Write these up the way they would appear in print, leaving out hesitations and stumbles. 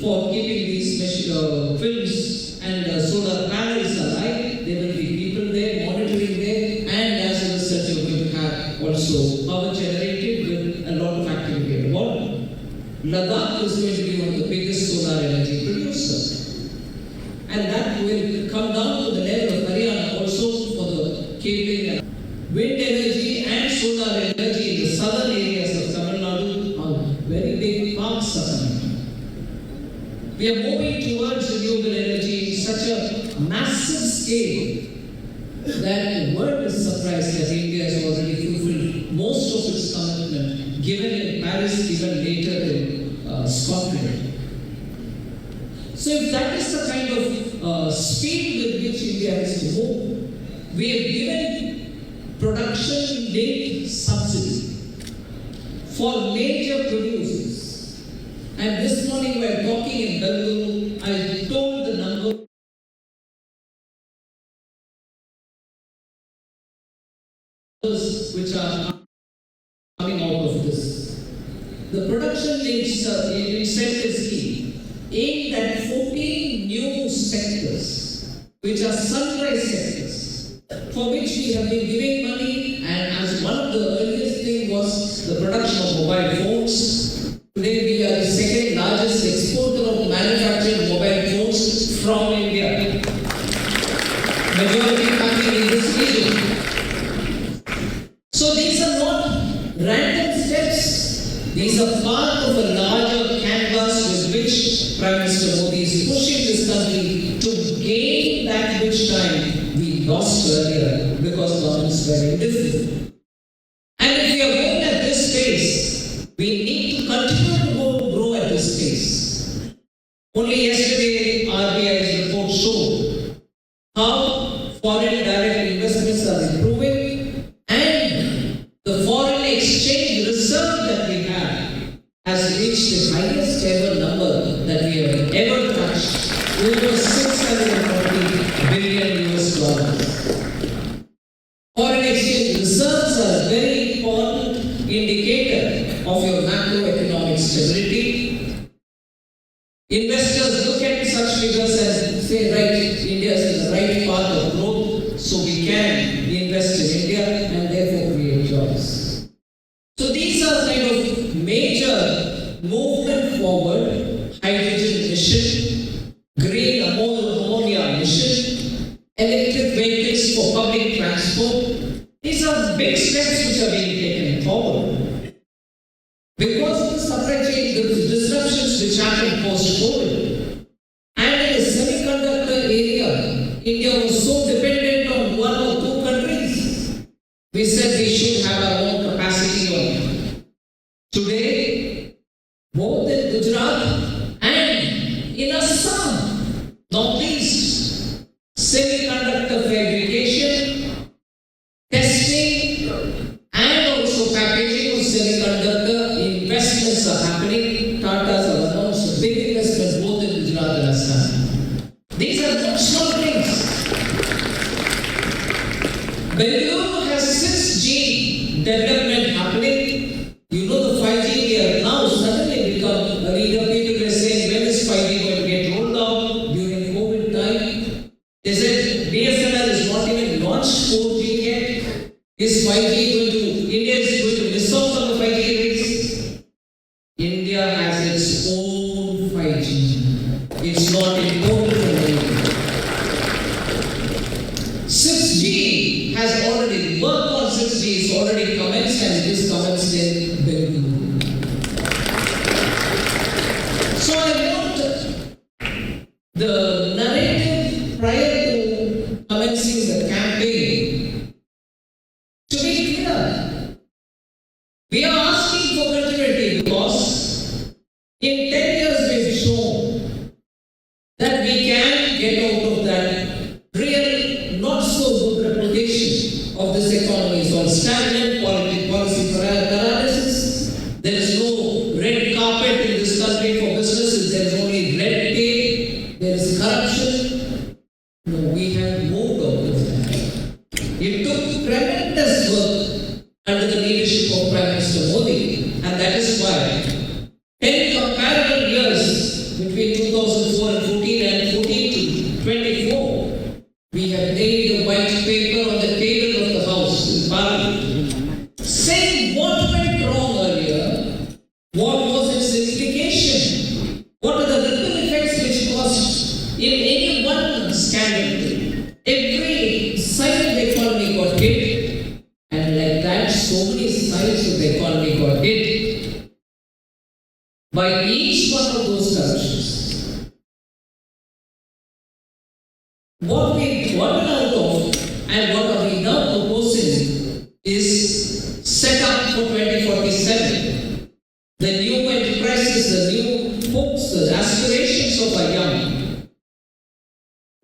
for keeping these films and solar panels alive. There will be people there monitoring there, and as a result you're going to have also power generated with a lot of activity involved. Ladakh is going to be one of the biggest solar energy producers, and that will come down to the level of Haryana also for the cabling. Wind energy and solar energy in the southern areas of Tamil Nadu are very big parts of it. We are moving towards renewable energy in such a massive scale that the world is surprised that India has already fulfilled most of its commitment given in Paris, even later in Scotland. So if that is the kind of speed with which India has to move, we have given production-linked subsidy for major producers. And this morning while talking in Bengaluru, I told the number which are coming out of this. The production-linked incentive scheme aimed at 14 new sectors, which are sunrise sectors, for which we have been giving money, and as one of the earliest things was the production of mobile phones. Today we are the second largest exporter of manufactured mobile phones from India. Majority coming in this region. So these are not random steps. These are part of a larger canvas with which Prime Minister Modi is pushing this country to gain that which time we lost earlier because governments were indifferent. And if we are going at this pace, we need to continue to grow at this pace. Only yesterday, RBI's report showed how foreign direct investments are improving, and the foreign exchange reserve that we have has reached the highest ever number that we have ever touched, over $640 billion US. Foreign exchange reserves are a very important indicator of your macroeconomic stability. Investors look at such figures and say, right, India is in the right path of growth, so we can invest in India and therefore create jobs. So these are kind of major movement forward: hydrogen mission, green ammonia mission, electric vehicles for public transport. These are big steps which are being taken forward. Because of the supply chain disruptions which happened post-COVID, and in the semiconductor area, India was so dependent on one or two countries. We said we should have our own capacity on. Today, both in Gujarat and in Assam, Northeast, semiconductor fabrication, testing, and also packaging of semiconductor investments are happening. Tata's have announced big investments both in Gujarat and Assam. These are not small things. Bengaluru has 6G development happening. You know the 5G we have now suddenly become a leader. People were saying, when is 5G going to get rolled out during COVID time? They said BSNL is not even launched 4G yet. Is 5G going to, India is going to miss out on the 5G race? India has its own 5G. It's not imported from India. 6G has already, work on 6G is already commenced, and it is commenced in Bengaluru. So I want the narrative prior to commencing the campaign to be clear. We are asking for continuity because in 10 years we've shown that we can get out of that real not so good reputation of this economy. It's all stagnant, policy paralysis. There is no red carpet in this country for businesses. There is only red tape. There is corruption. No, we have moved out of that. It took tremendous work under the leadership of Prime Minister Modi, and that is why 10 comparable years between between 2004 and 14 and 14 to 24, we have laid a white paper on the table of the House in Parliament, saying what went wrong earlier, what was its implication, what are the ripple effects which caused in any one scandal. Every side of the economy got hit, and like that, so many sides of the economy got hit by each one of those corruptions. What we got out of and what are we now proposing is set up for 2047. The new enterprises, the new hopes, the aspirations of our young.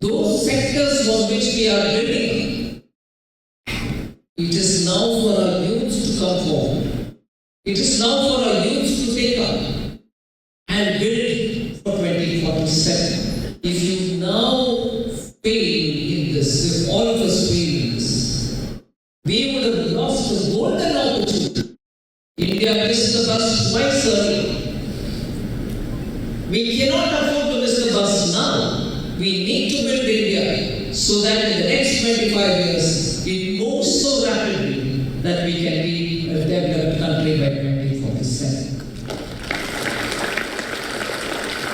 Those sectors for which we are building, it is now for our youth to come forward. It is now for our youth to take up and build for 2047. If you now fail in this, if all of us fail in this, we would have lost a golden opportunity. India missed the bus twice early. We cannot afford to miss the bus now. We need to build India so that in the next 25 years, it moves so rapidly that we can be a developed country by 2047.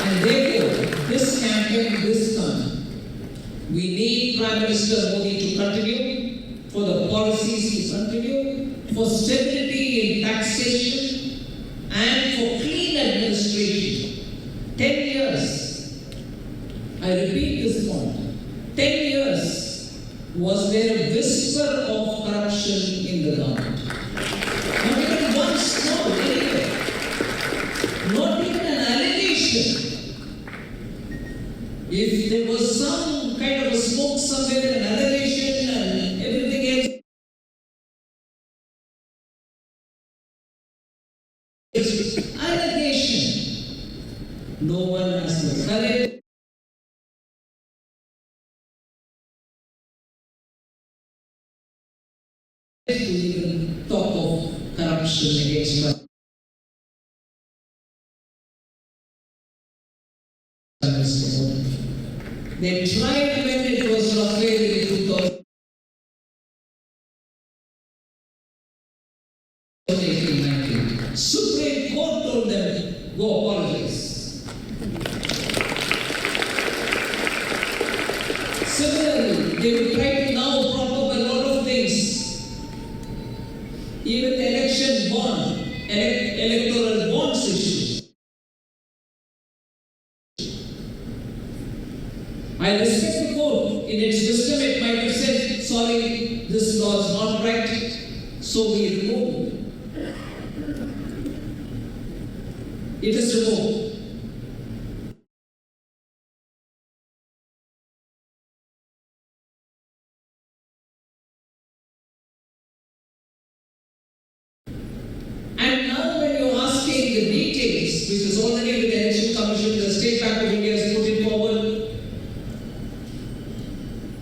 And therefore, this campaign, this time, we need Prime Minister Modi to continue, for the policies to continue, for stability in taxation, and for clean administration. 10 years. I repeat this point. 10 years was there a whisper of corruption in the government. Not even once, no, anywhere. Not even an allegation. If there was some kind of a smoke somewhere, an allegation and everything else, allegation. No one has the courage to even talk of corruption against us. They tried when it was Rafael in 2018-19. Supreme Court told them, go apologize. Similarly, they will try to now prop up a lot of things. Even the election bond, electoral bonds issue. I respect the court. In its wisdom, it might have said, sorry, this law is not right, so we remove it. It is removed. And now when you're asking the details, which is already with the Election Commission, the State Bank of India has put it forward,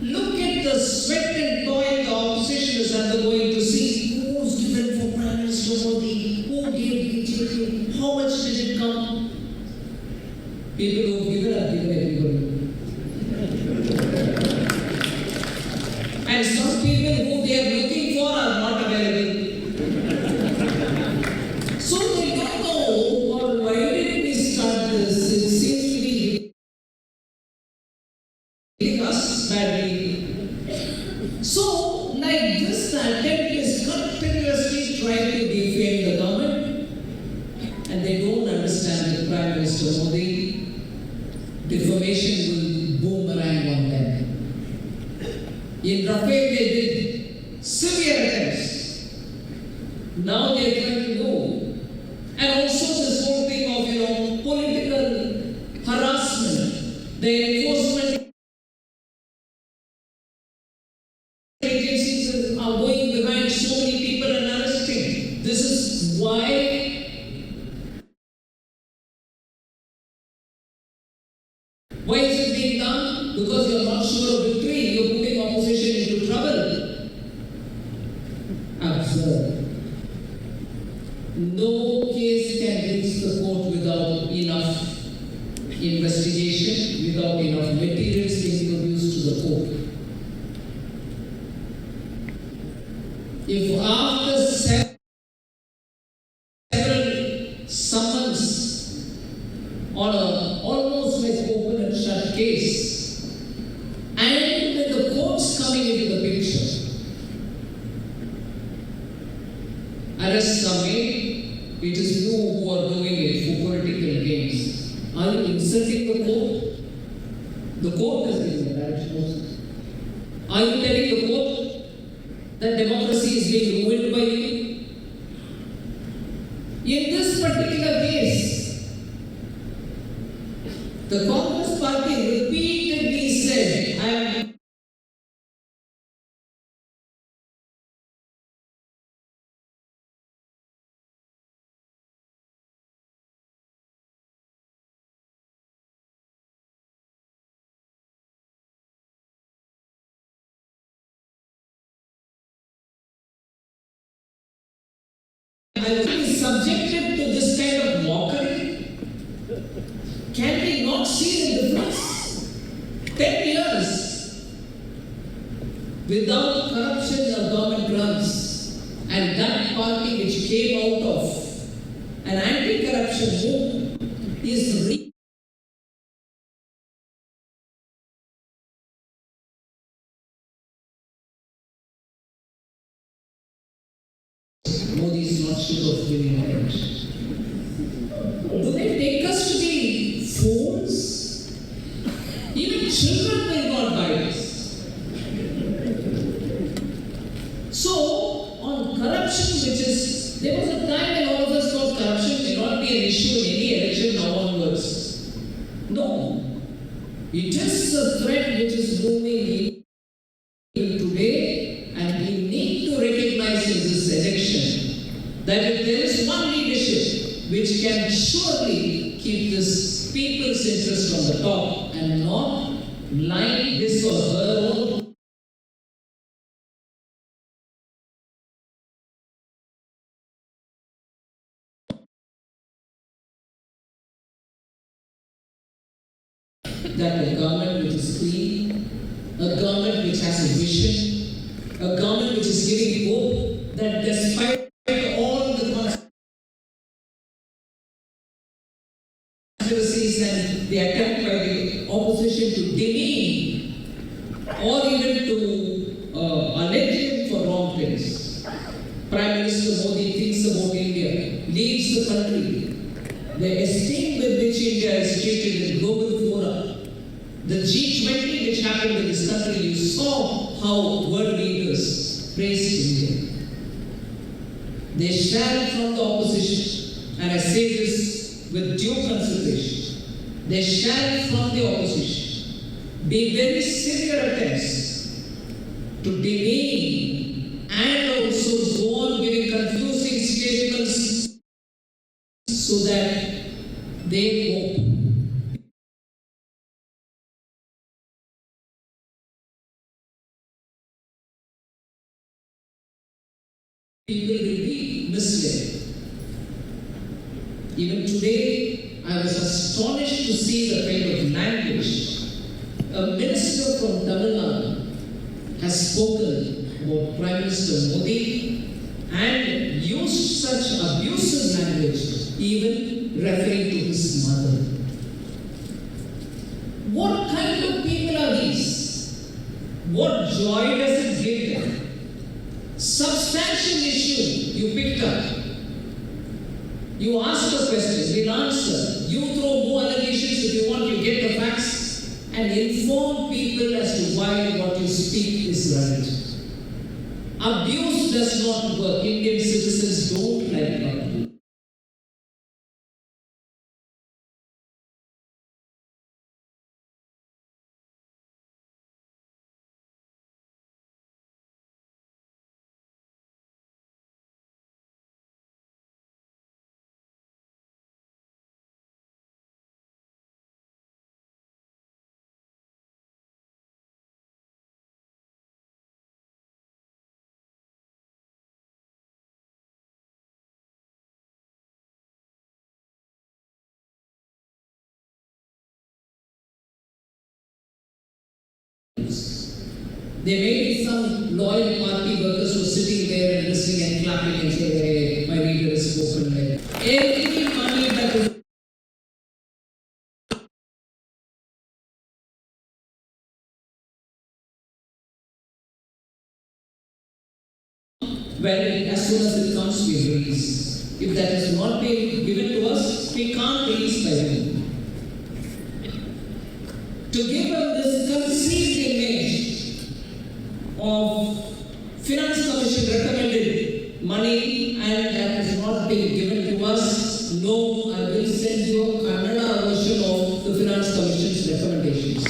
look at the sweat and toil the opposition is undergoing to see who was given for Prime Minister Modi, who gave BJP, how much did it come? People who have given everybody. And some people who they are looking for are not available. So they don't know why did we start this? It seems to be hitting us badly. So, like this, the attempt is continuously trying to defame the government, and they don't understand that Prime Minister Modi, defamation will boomerang on them. In Rafael, they did severe attempts. Now they are trying to know. And also this whole thing of, political harassment, the enforcement agencies are going behind so many people and arresting. This is why is it being done? Because you are not sure of victory. You are putting opposition into trouble. Observe. No case can reach the court without enough investigation without enough materials being produced to the court. If after several summons on a almost like open and shut case, and when the courts coming into the picture, arrests are made, it is you who are doing it for political gains. Are you insulting the court? The court has given the direction. Are you telling the court that democracy is being ruined by you? In this particular case, the Congress party repeatedly said, I am be subjected to this kind of mockery. Can we not see the difference? 10 years without corruption or government runs, and that party which came out of an anti-corruption movement is Modi is not sure of winning an election. Do they take us to be fools? Even children will not buy this. So, on corruption, there was a time when all of us thought corruption may not be an issue in any election now onwards. No. It is a threat which is looming in today, and we need to recognize in this election that if there is one leadership which can surely keep this people's interest on the top and not line his or her own that a government which is clean, a government which has a vision, a government which is giving hope that despite all the conspiracies and the attempt by the opposition to demean or even to allege him for wrong things, Prime Minister Modi thinks about India, leads the country. The esteem with which India is treated in global fora, the G20 which happened in this country, you saw how world leaders praised India. They share from the opposition, and I say this with due consideration. They share from the opposition. Be very severe attempts to demean and also go on giving confusing statements so that they hope people will be misled. Even today, I was astonished to see the kind of language a minister from Tamil Nadu has spoken about Prime Minister Modi and used such abusive language, even referring to his mother. What kind of people are these? What joy does it give them? Substantial issue you picked up. You ask a question, we'll answer. You throw more allegations if you want, you get the facts and inform people as to why what you speak is right. Abuse does not work. Indian citizens don't like abuse. There may be some loyal party workers who are sitting there and listening and clapping and saying, hey, my leader has spoken. Every money that is as soon as it comes, we release. If that has not been given to us, we can't release by them. To give us this conceived image of Finance Commission recommended money and that has not been given to us, no, I will send you a Kannada version of the Finance Commission's recommendations.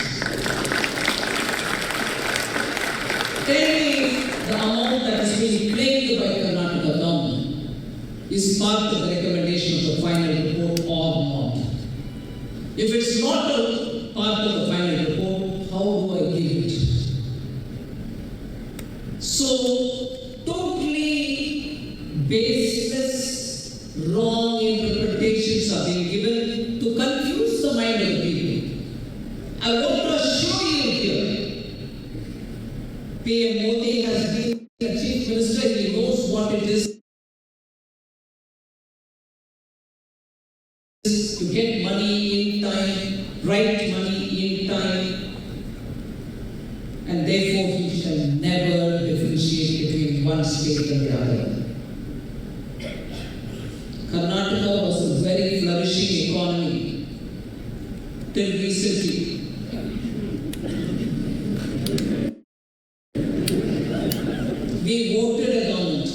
Tell me the amount that has been claimed by Karnataka government is part of the recommendation of the final report or not. If it's not a part of the final report, how do I give it? So, totally baseless, wrong interpretations are being given to confuse the mind of the people. I want to assure you here, PM Modi has been the Chief Minister, he knows what it is to get money in time, right money in time, and therefore he shall never differentiate between one state and the other. Karnataka was a very flourishing economy till recently. We voted a government.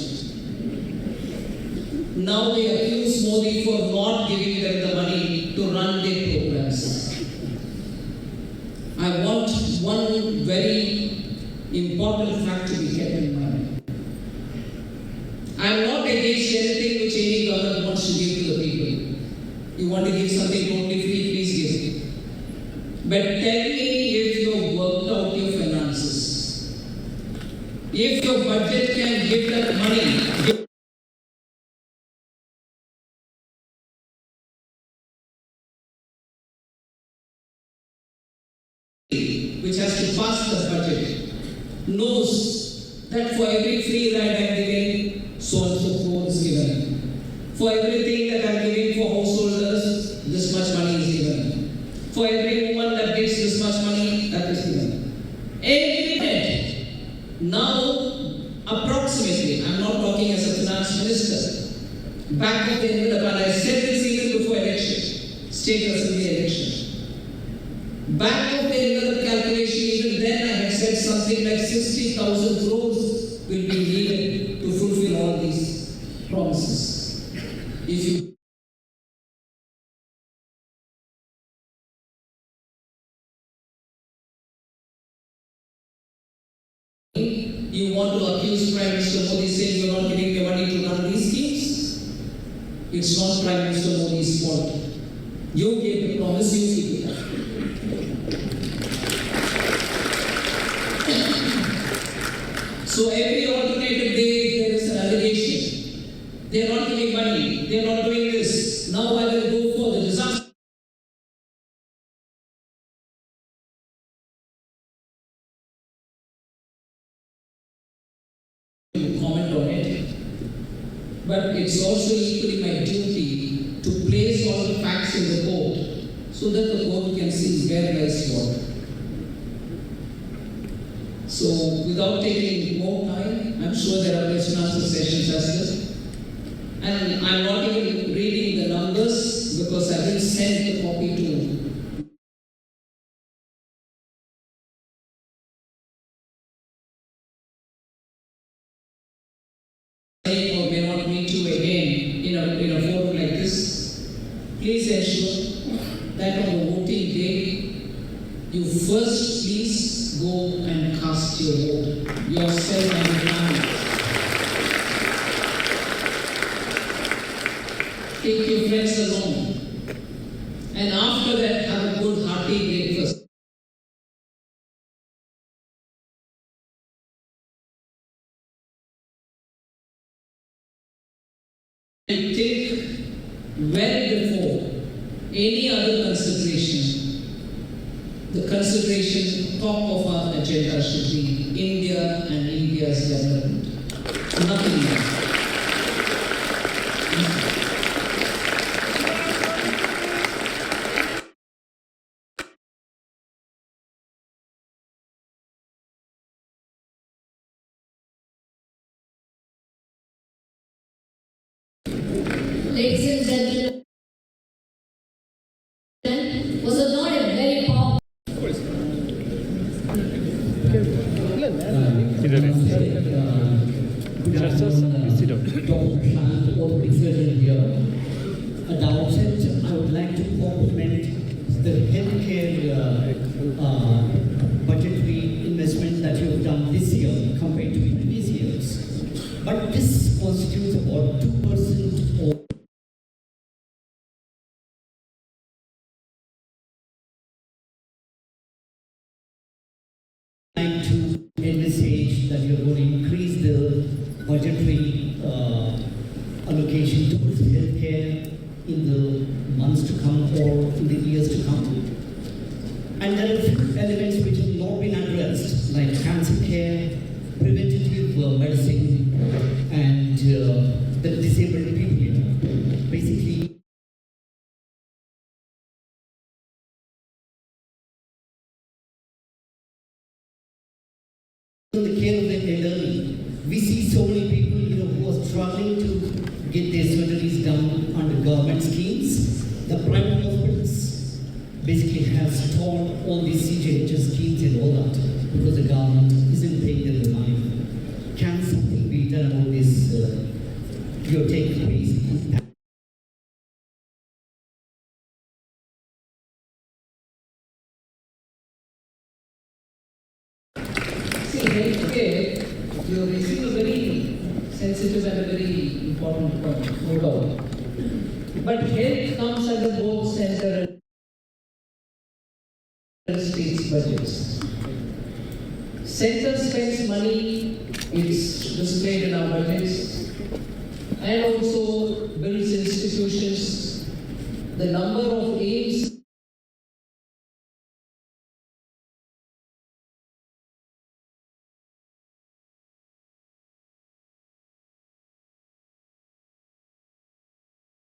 Now they accuse Modi for not giving them the money to run their programs. I want one very important fact to be kept in mind. I am not against anything which any government wants to give to the people. You want to give something totally free, please give it. But tell me if you have worked out your finances. If your budget can give that money, which has to pass the budget, knows that for every free ride I am giving, so and so crore is given. For everything that I am giving for householders, this much money is given. For every woman that gets this much money, that is given. Every day. Now, approximately, I am not talking as a finance minister, back of the envelope, and I said this even before election, state assembly election. Back of the envelope calculation, even then I had said something like 60,000 crores will be needed to fulfill all these promises. If you want to accuse Prime Minister Modi saying you are not giving me money to run these schemes, it's not Prime Minister Modi's fault. You gave the promise, you keep it up. So every alternative day there is an allegation. They are not giving money, they are not doing this. Now I will go for the disaster. Comment on it. But it's also equally my duty to place all the facts in the court so that the court can see where lies what. So, without taking more time, I'm sure there are question and answer sessions as well. And I'm not even reading the numbers because I will send the copy to or may not meet you again in a forum like this. Please ensure that on the voting day, you first please go and cast your vote, yourself and your family. Take your friends along. And after that, have a good hearty breakfast. And take well before any other consideration the consideration top of our agenda should be India and India's development. Nothing else. Ladies and gentlemen, was it not a very powerful? At the outset, I would like to compliment the healthcare budgetary investment that you have done this year compared to previous years. But this constitutes about 2% of to envisage that you're going to increase the budgetary allocation towards healthcare in the months to come or in the years to come. And there are a few elements which have not been addressed, like cancer care, preventative medicine, and the disabled people. Basically, the care of the elderly. We see so many people, who are struggling to get their surgeries done under government schemes. The private hospitals basically have stalled all these CGHS schemes and all that because the government isn't paying them the money. Can something be done about this? Your take, please. See, healthcare, you are raising a very sensitive and a very important point, no doubt. But health comes under both center and states' budgets. Center spends money, it's displayed in our budgets, and also builds institutions. The number of aims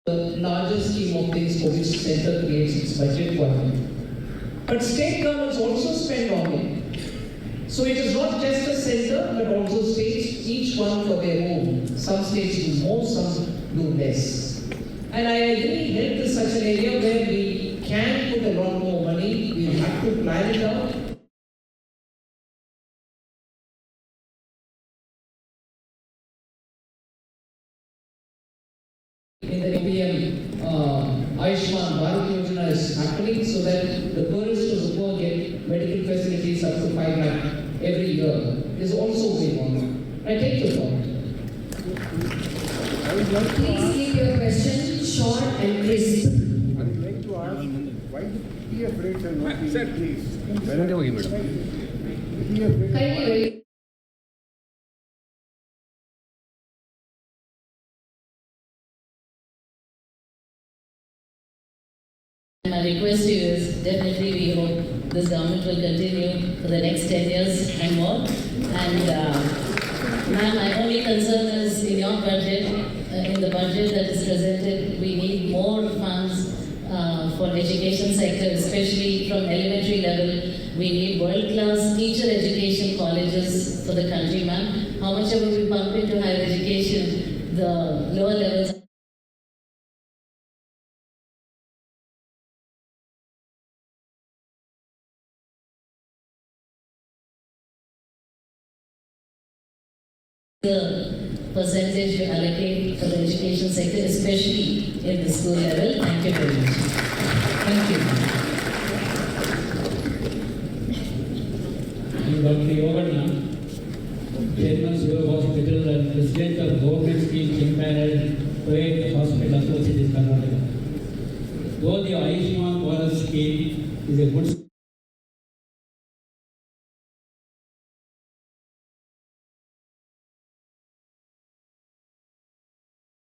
the larger scheme of things for which center creates its budget for. But state governments also spend on it. So it is not just a center, but also states, each one for their own. Some states do more, some do less. And I agree, health is such an area where we can put a lot more money, we have to plan it out. In the APM, Ayushman Bharat Yojana is happening so that the poorest of the poor get medical facilities up to 5 lakh every year. Is also going on. I take your point. Please keep your question short and crisp. I would like to ask why the PF rates are not being increased. PF rates Kindly wait. My request to you is definitely we hope this government will continue for the next 10 years and more. And ma'am, my only concern is in your budget, in the budget that is presented, we need more funds for education sector, especially from elementary level. We need world-class teacher education colleges for the country, ma'am. How much ever we pump into higher education, the lower levels the percentage you allocate for the education sector, especially in the school level. Thank you very much. Thank you. Dr. Yogana, Chairman Civil Hospital and President of Government Scheme Empowered Private Hospital Association Karnataka. Though the Ayushman Bharat scheme is a good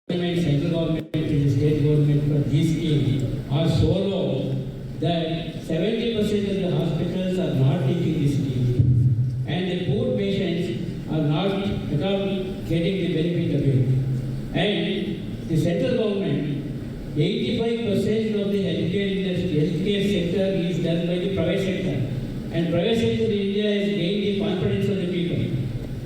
central government and the state government for this scheme are so low that 70% of the hospital done by the private sector. And private sector in India has gained the confidence of the people.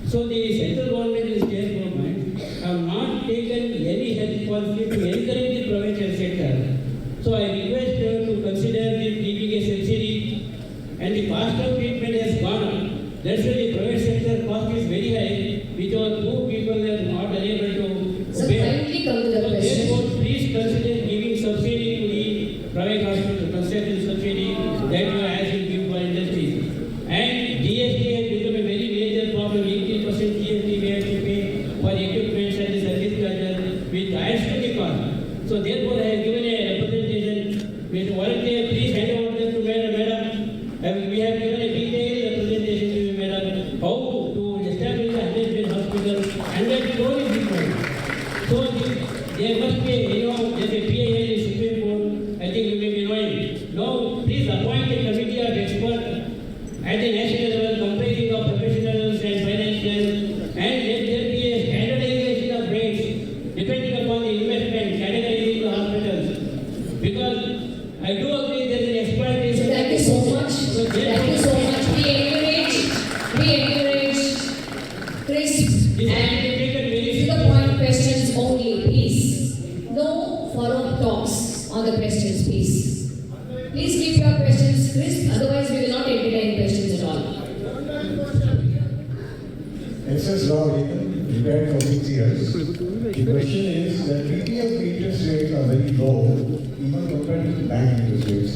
So the central government and state government have not taken any health policy to encourage the private health sector. So I request her to consider the giving a subsidy, and the cost of treatment has gone up. That's why the private sector cost is very high, which our poor people are not unable to So pay. kindly come to the So question. therefore, please consider giving subsidy to the private hospital, construction subsidy that you as you give for industries. And GST has become a very major problem. 18% GST we have to pay for equipment and the service charges, which adds to the cost. So therefore, I have given a representation. Mr. Volunteer, please hand over them to Madam. We have given a detailed representation to you, Madam, how to establish a 100-bed hospital, 100 crore is required. So there must be, there's a PIL in the Supreme Court. I think you may be knowing. Now, please appoint a committee of experts at the national level comprising of professionals and financials, and let there be a standardization of rates depending upon the investment categorizing the hospitals. Because I do agree there is an exploitation. Thank you so much. Thank you so much. We encourage crisp and to the point questions only, please. No follow-up talks on the questions, please. Please keep your questions crisp, otherwise we will not entertain questions at all. SS Law, retired for 6 years. The question is that PPF interest rates are very low, even compared to the bank interest rates.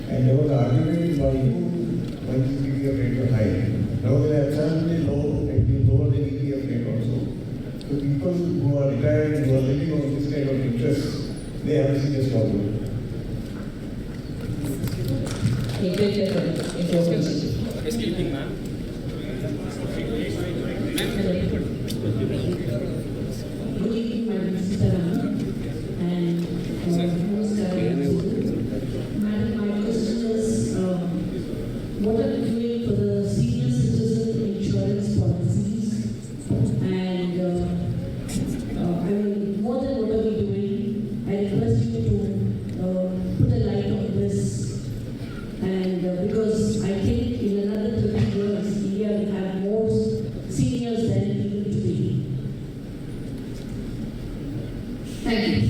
And there was an argument by you when the PPF rates are high. Now they are suddenly low, it will lower the PPF rate also. So people who are retired, who are living on this kind of interest, they have a serious problem. Excuse me, ma'am. Good evening, Madam Sitharaman, and Namaskar. Madam, my question is, what are you doing for the senior citizen insurance policies? And I mean, more than what are we doing, I request you to put a light on this. And because I think in another 30 years, India will have more seniors than even today. Thank you.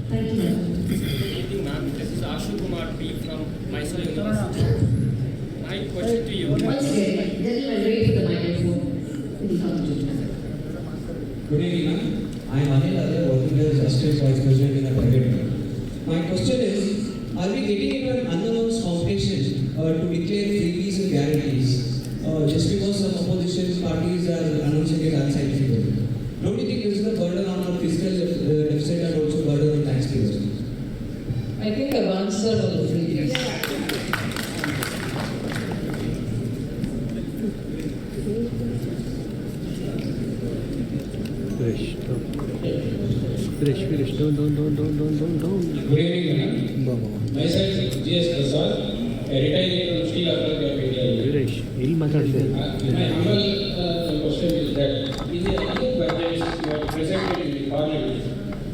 Thank you, madam. Good evening, ma'am. This is Ashu Kumar P. from Mysuru University. My question to you. Once again, gentlemen, wait for the microphone. Please come to it. Good evening, ma'am. I am Anil, working as Justice Vice President in a private bank. My question is, are we getting into an unannounced competition to declare freebies and guarantees just because some opposition parties are announcing it unscientifically? Don't you think this is a burden on our fiscal deficit and also burden on taxpayers? I think I've answered all the three. Finish. Don't. Good evening, madam. Myself, G.S. Prasad, a retired from Steel Authority of India. My humble question is that in the new budgets you have presented in the Parliament,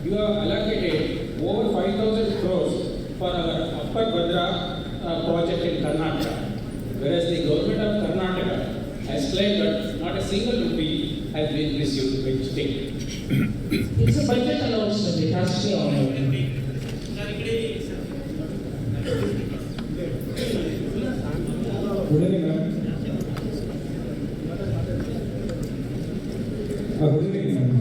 you have allocated over 5,000 crores for our Upper Bhadra project in Karnataka, whereas the government of Karnataka has claimed that not a single rupee has been received by the state. It's a budget announcement, it has to be honored. Good evening, ma'am. Good evening, ma'am.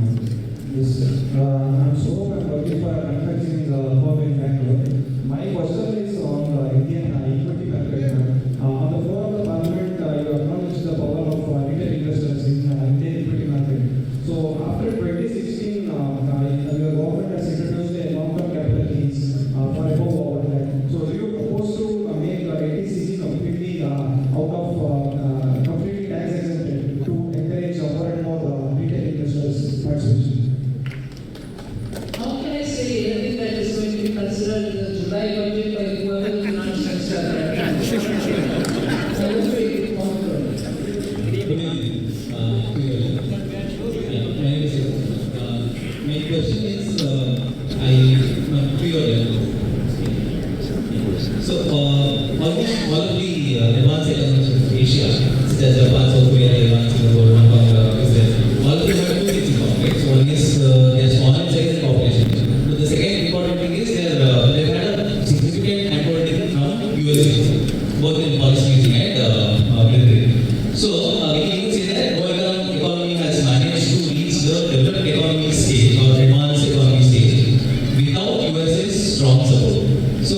I'm so working for a manufacturing firm in Bangalore. My question is on Indian equity market. On the floor of the Parliament, you acknowledged the power of retail investors in Indian equity market. So after 2016, your government has introduced a long-term capital gains for above over that. So do you propose to make ATCC completely out of completely tax exempted to encourage more and more retail investors participation? How can I say anything that is going to be considered in the July budget by whoever the finance minister I was very confident. My question is, to your level. So, almost all of the advanced economies of Asia, such as Japan, South Korea, Iran, Singapore, Hong Kong, Israel, all of them have two things in common, right? So one is they are small in size and population. So the second important thing is they've had a significant handholding from USA, both in policy and military. So we can even say that no economy has managed to reach the developed economy stage or advanced economy stage without US's strong support. So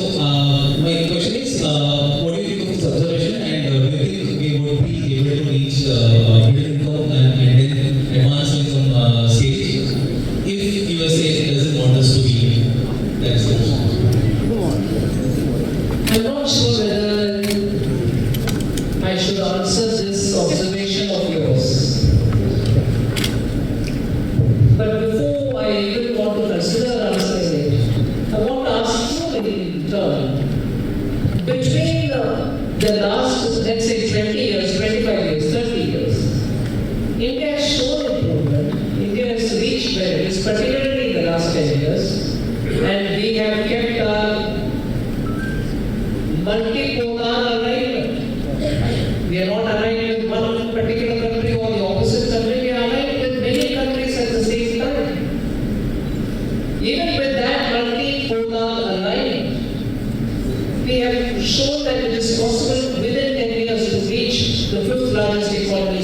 my question is, what do you think of this observation, and do you think we would be able to reach middle income and then advanced income stage if USA doesn't want us to be? That's the question. I'm not sure whether I should answer this observation of yours. But before I even want to consider answering it, I want to ask you in turn. Between the last, let's say 20 years, 25 years, 30 years, India has shown improvement. India has reached benefits, particularly in the last 10 years, and we have kept our multi-polar alignment. We are not aligned with one particular country or the opposite country, we are aligned with many countries at the same time. Even with that multi-polar alignment, we have shown that it is possible within 10 years to reach the 5th largest economy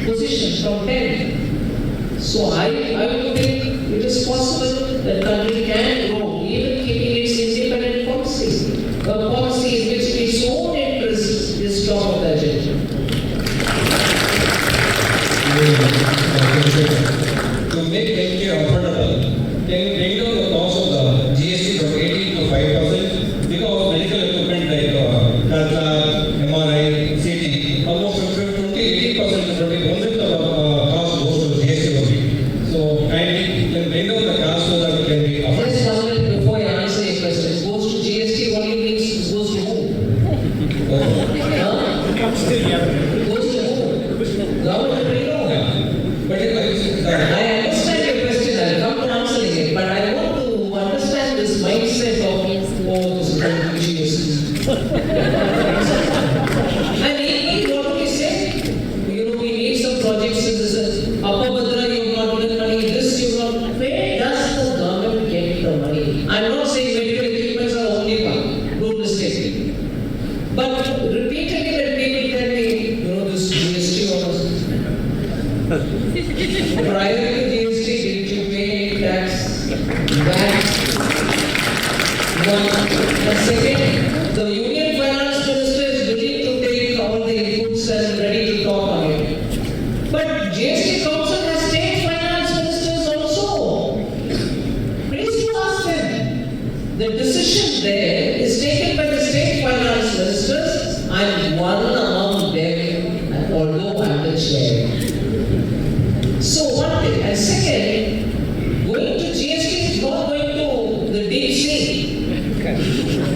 position from 10. So I would think it is possible that country can grow, even keeping its independent policies. A policy in which its own interest is top of the agenda. To make healthcare affordable, can you bring down the cost of the GST from 18 to 5,000? Because medical equipment like cath MRI, CT, almost 18% of the cost goes to GST only. So kindly can bring down the cost so that it can be affordable. Just one minute before I answer your question. Goes to GST only means goes to who? Goes to who? Government will know. But I understand your question. I'll come to answering it. But I want to understand this mindset of this GST. And equally, what do we say? You know, we need some projects in this. Upper Bhadra, you have not given money. This you have not. Where does the government get the money? I'm not saying medical equipments are the only one. Don't mistake me. But repeatedly when people tell me, you know, this GST was prior to GST, did you pay tax? VAT? One. And second, the Union Finance Minister is willing to take all the inputs and ready to talk on it. But GST Council has state finance ministers also. Please do ask them. The decision there is taken by the state finance ministers. I'm one among them, and although I'm the chair. So one thing, and second, going to GST is not going to the deep sea.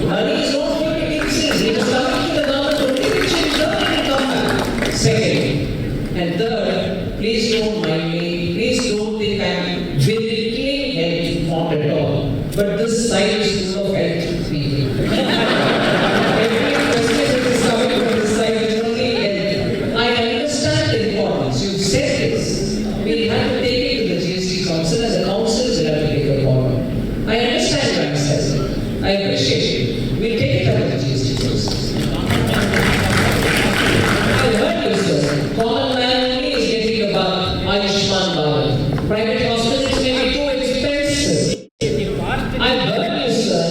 Money is not going to deep sea. It is coming to the government only, which in turn will come back. Second, and third, please don't mind me. Please don't think I'm belittling health, not at all. But this side is full of health people. Every question which is coming from this side is only health. I understand the importance. You said this. We have to take it to the GST Council, and the Council will have to take a call. I understand what I'm saying. I appreciate it. We'll take it up with the GST process. I heard you, sir. Common man only is getting about Ayushman Bharat. Private hospitals may be too expensive. I heard you, sir.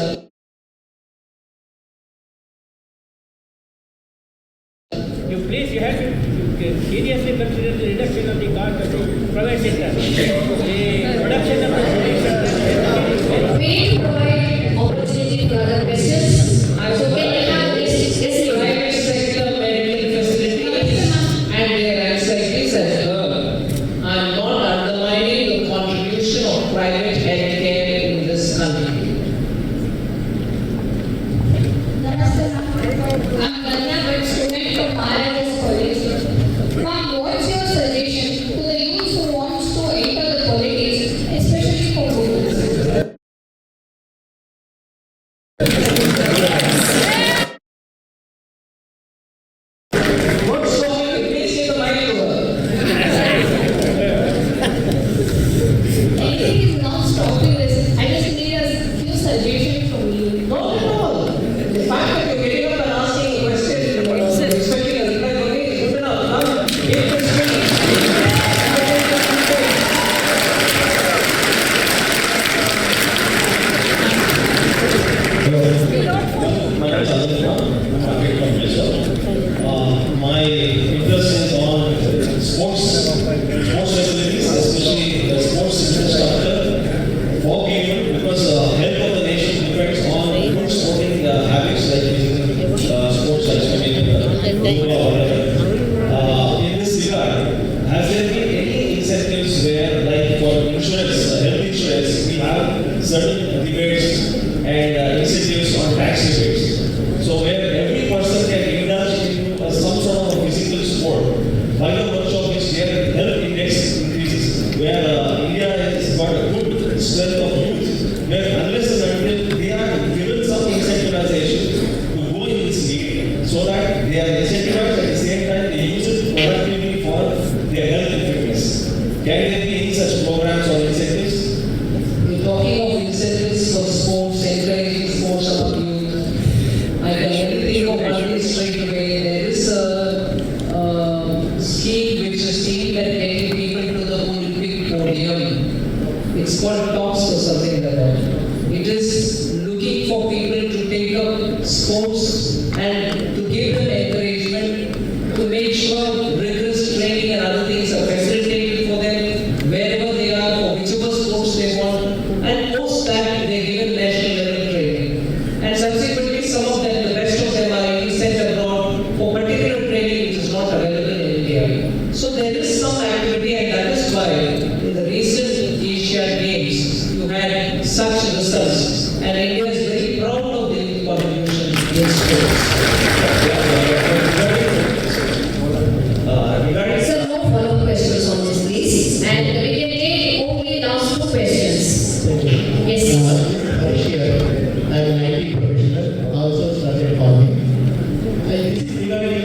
You have to seriously consider the reduction of the cost of the private sector. The production of the We need to provide opportunity for other questions. So can we have this Private sector medical facilities and their anxieties as well. I am not undermining the contribution of private healthcare in this country. Namaste, ma'am. I'm Ganya, but student from RIS College. Ma'am, what's your suggestion to the youth who wants to enter the politics, especially for women? In this regard, has there been any incentives where, like for insurance, health insurance, we have certain rebates and incentives on tax rebates? So where every person can indulge into some sort of physical sport by the virtue of which their health index increases, where India has got a good strength of youth, where unless and until they are given some incentivization to go in this league, so that they are incentivized at the same time they use it productively for their health and fitness. Can there be any such programs or incentives? We're talking of incentives for sports, encouraging sports among youth. I can only think of one thing straight away. There is a scheme which is aimed at getting people to the Olympic podium. It's called TOPS or something like that. It is looking for people to take up sports and to give them encouragement to make sure rigorous training and other things are facilitated for them wherever they are, for whichever sports they want, and post that they're given national level training. And subsequently, some of them, the rest of them are being sent abroad for particular training which is not available in India. So there is some activity, and that is why in the recent Asian Games you had such results, and India is very proud of the contribution in sports. Sir, no follow-up questions on this, please. And we can take only last two questions. Yes. I'm an IT professional, also started farming. This is regarding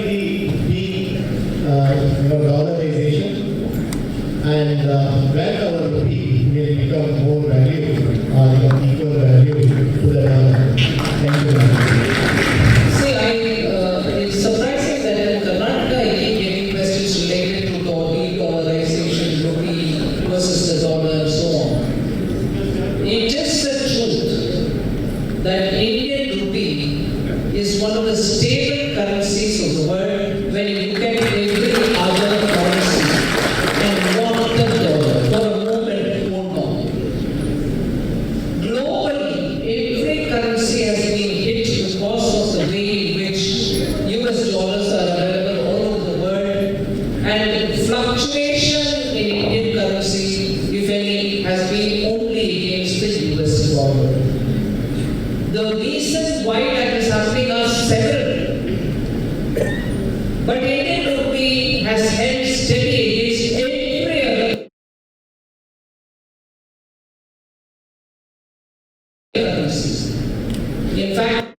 the dollarization and where our rupee will become more value or equal value to the dollar. Thank you. See, it's surprising that in Karnataka I keep getting questions related to dollarization, rupee versus the dollar and so on. It is the truth that Indian rupee is one of the stable currencies of the world when you look at every other currency and not the dollar. For a moment, hold on. Globally, every currency has been hit because of the way in which US dollars are available all over the world, and fluctuation in Indian currency, if any, has been only against the US dollar. The reasons why that is happening are several. But Indian rupee has held steady against every other currencies. In fact,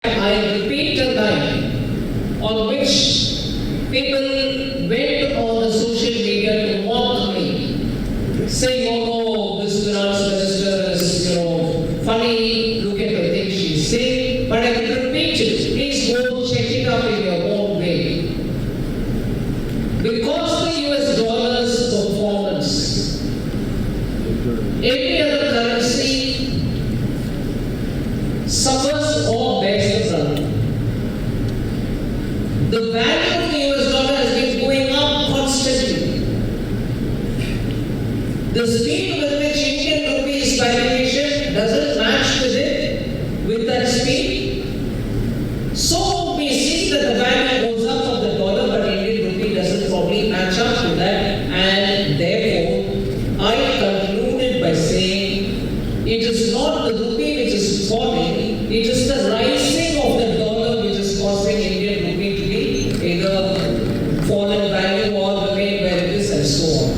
I repeat the line on which people went on the social media to mock me, saying, oh no, this finance minister is, funny, look at the things she's saying. But I will repeat it. Please go check it up in your own way. Because the US dollar's performance, every other currency suffers or bears the brunt. The value of the US dollar has been going up constantly. The speed with which Indian rupee's valuation doesn't match with that speed. So we see that the value goes up of the dollar, but Indian rupee doesn't probably match up to that, and therefore I concluded by saying it is not the rupee which is falling, it is the rising of the dollar which is causing Indian rupee to be either fallen value or remain where it is, and so on.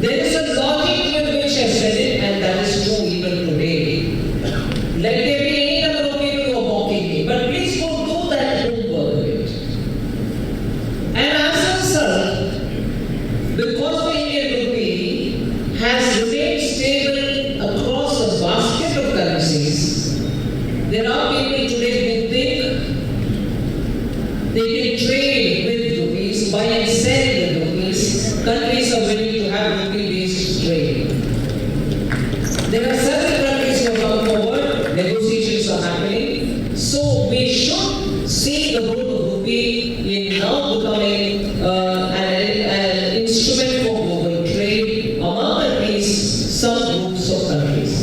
There is a logic with which I said it, and that is true even today. Let there be any number of people who are mocking me, but please don't do that homework of it. And as a result, because the Indian rupee has remained stable across a basket of currencies, there are people today who think they can trade with rupees, buy and sell with rupees. Countries are willing to have rupee-based trade. There are several countries who have come forward, negotiations are happening. So we should see the role of rupee in now becoming an instrument for global trade among at least some groups of countries.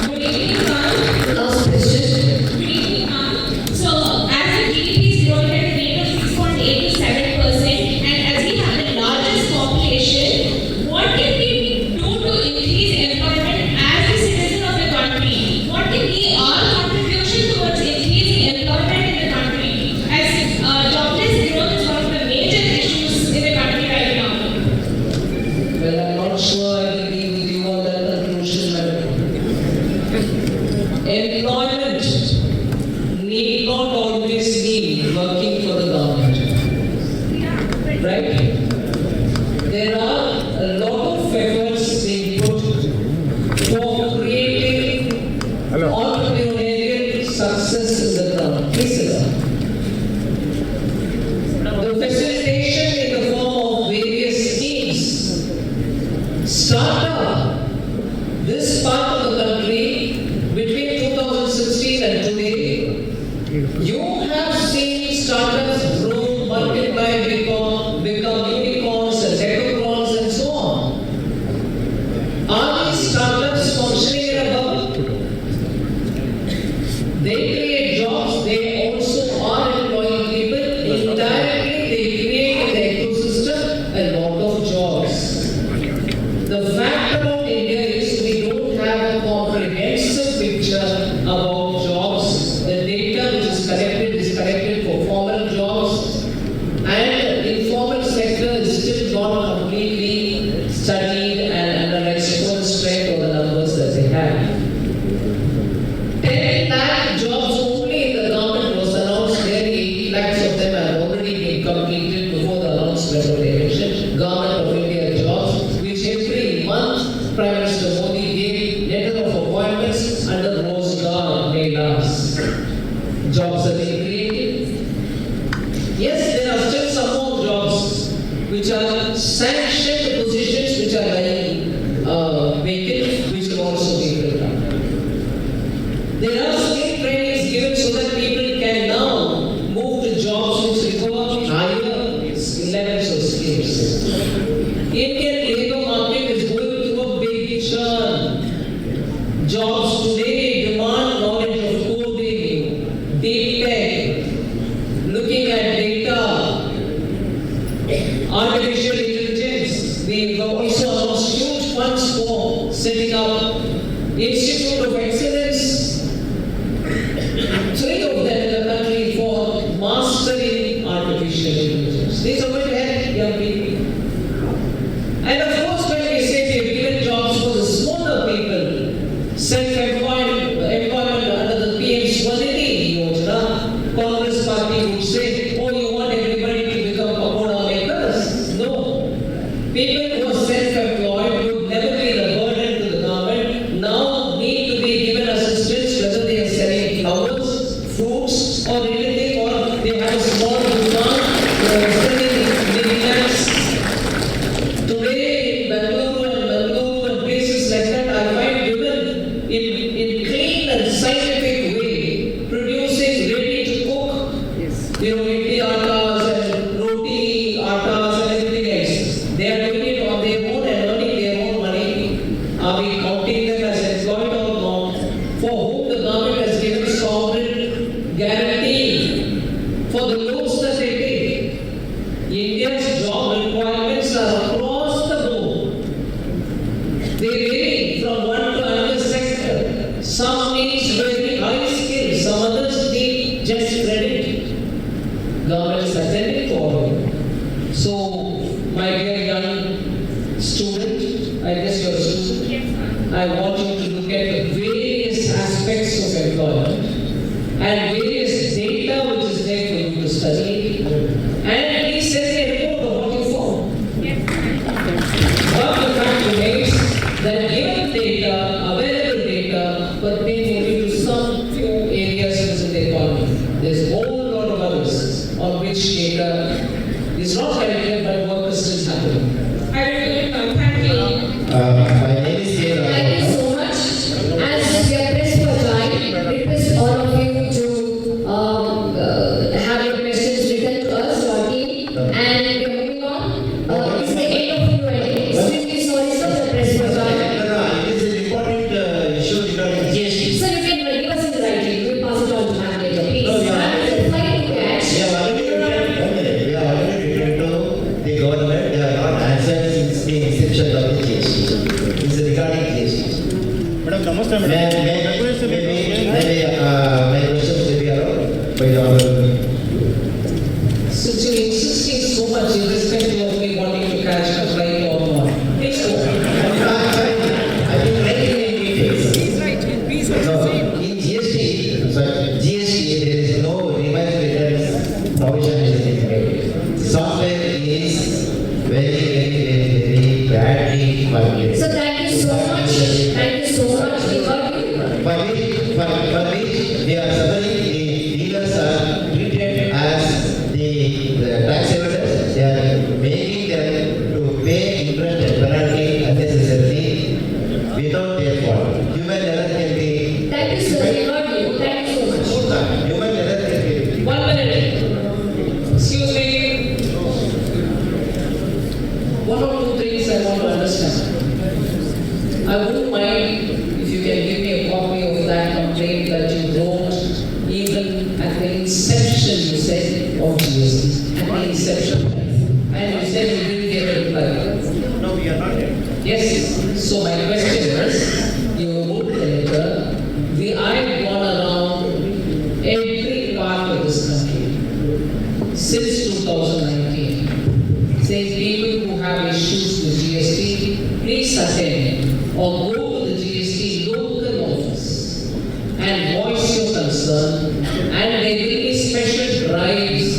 Good evening, ma'am. Last question. Good evening, ma'am. working for the government. Right? There are a lot of efforts being put for creating entrepreneurial success in the ground. Please sit down. The facilitation in the form of various schemes. Startup. This part of the country, between 2016 and today, you have seen startups grow, multiply, become unicorns and decacorns and so on. Are these startups functioning in a bubble? They create jobs, they also are employing people. Indirectly, they create in the ecosystem a lot of jobs. The fact about India is we don't have a comprehensive picture about jobs. The data which is collected for formal jobs, and informal sector is still not completely studied and analyzed for the strength of the numbers that they have. 10 lakh jobs only in the government was announced. Nearly 8 lakhs of them have already been completed before the announcement of the election. Government of India jobs, which every month Prime Minister Modi gave letter of appointments under Rozgar Melas. Jobs are being created. Yes, there are still some more jobs which are sanctioned positions which are lying vacant, which will also be filled up. There are skill trainings given so that people can now move to jobs which require higher levels of skills. Indian labor market is going through a big churn. Jobs today demand knowledge of coding, deep tech, looking at data, artificial intelligence. We've also announced huge funds for setting up Institute of Excellence, 3 of them in the country for mastering artificial intelligence. These are going to help young people. And of course, when we say we have given jobs for the smaller people, self-employment under the PM Swanidhi Yojana, Congress party would say, oh, you want everybody to become pakoda makers? No. People who are self-employed would never be the burden to the government, now need to be given assistance whether they are selling flowers, fruits or anything, or they have a small dukaan selling knickknacks. Today in Bangalore and places like that, I find women in clean and scientific way producing ready to cook, idli atas and roti atas and everything else. They are doing it on their own and earning their own money. Are we counting them as employed or not? For whom the government has given sovereign guarantee for the loans that they take. India's job requirements are across the board. They vary from one to another sector. Some needs very high skills, some others need just credit. Government is attending to all of it. So, my dear young student, I guess you're a student. Yes, I want you to look at the various aspects of employment and various data which is there for you to study. And please send me a report of what you found. But the fact remains that given data, available data, pertain only to some few areas within the economy. There's a whole lot of others on which data is not collected, but work is still happening. I will thank you. My name is Dave. Thank you so much. As we are pressed for time, request all of you to have your questions written to us, to our team, and we are moving on. It's the end of the Q&A. Extremely sorry, sir, we are pressed for time. It is an important issue regarding GST. Sir, you can give us in writing. We will pass it on to ma'am later, please. No, yeah. Ma'am, it's a flight to catch. We have already written to the government. They have not answered since the inception of the GST. It is regarding GST. Madam, namaste, madam. My questions will be allowed by the honorable. Since you're insisting so much irrespective of me wanting to catch a flight or not, please go. I think very details. No, in GST, there is no revised returns the inception, you said, of GST. At the inception. And you said you didn't get a reply. No, we are not yet. Yes. So my question is, you wrote the letter. I've gone around every part of this country since 2019, saying people who have issues with GST, please attend or go to the GST local office and voice your concern, and there will be special drives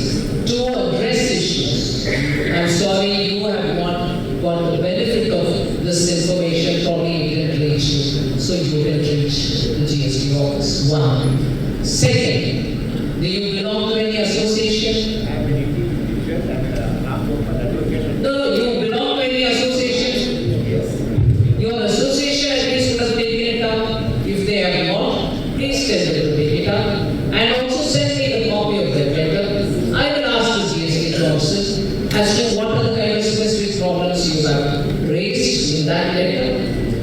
to address issues. I'm sorry you have not got the benefit of this information, probably it didn't reach you, so you didn't reach the GST office. One. Second, do you belong to any association? No, you belong to any association? Yes. Your association at least must take it up. If they have not, please tell them to take it up. And also send me the copy of that letter. I will ask the GST officers as to what are the kind of specific problems you have raised in that letter.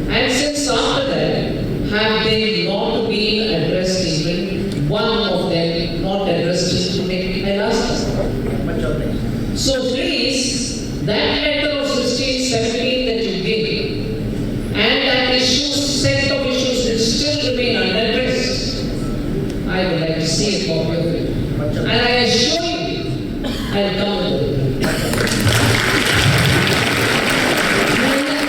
And since after that, have they not been addressed even one of them not addressed to me? I'll ask them. So please, that letter of 1617 that you gave, and that set of issues that still remain unaddressed, I would like to see a copy